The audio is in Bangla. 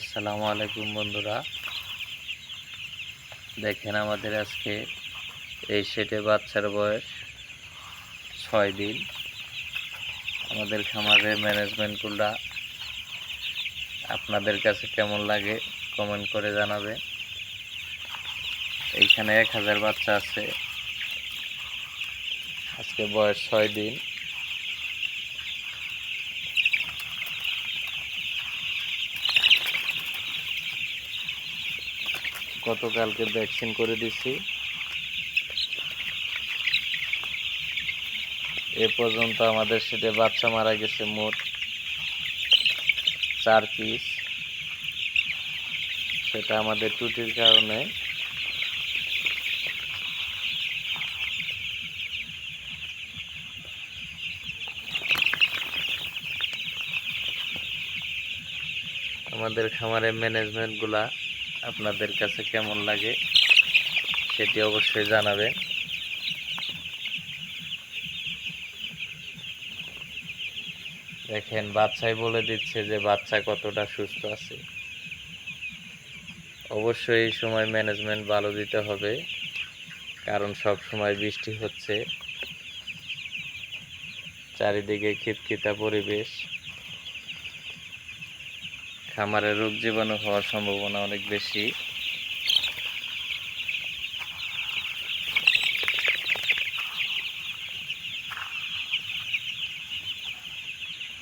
আসসালামু আলাইকুম বন্ধুরা, দেখেন আমাদের আজকে এই সেটে বাচ্চার বয়স 6 দিন। আমাদের খামারের ম্যানেজমেন্টগুলো আপনাদের কাছে কেমন লাগে কমেন্ট করে জানাবে। এইখানে 1000 বাচ্চা আছে, আজকে বয়স 6 দিন। গতকালকে ভ্যাকসিন করে দিছি। এ পর্যন্ত আমাদের সেটে বাচ্চা মারা গেছে মোট 4 পিস। সেটা আমাদের ত্রুটির কারণে। আমাদের খামারের ম্যানেজমেন্টগুলা আপনাদের কাছে কেমন লাগে সেটি অবশ্যই জানাবেন। দেখেন বাচ্চাই বলে দিচ্ছে যে বাচ্চা কতটা সুস্থ আছে। অবশ্যই এই সময় ম্যানেজমেন্ট ভালো দিতে হবে, কারণ সব সময় বৃষ্টি হচ্ছে, চারিদিকে খিটখিটা পরিবেশ, খামারে রোগ জীবাণু হওয়ার সম্ভাবনা অনেক বেশি।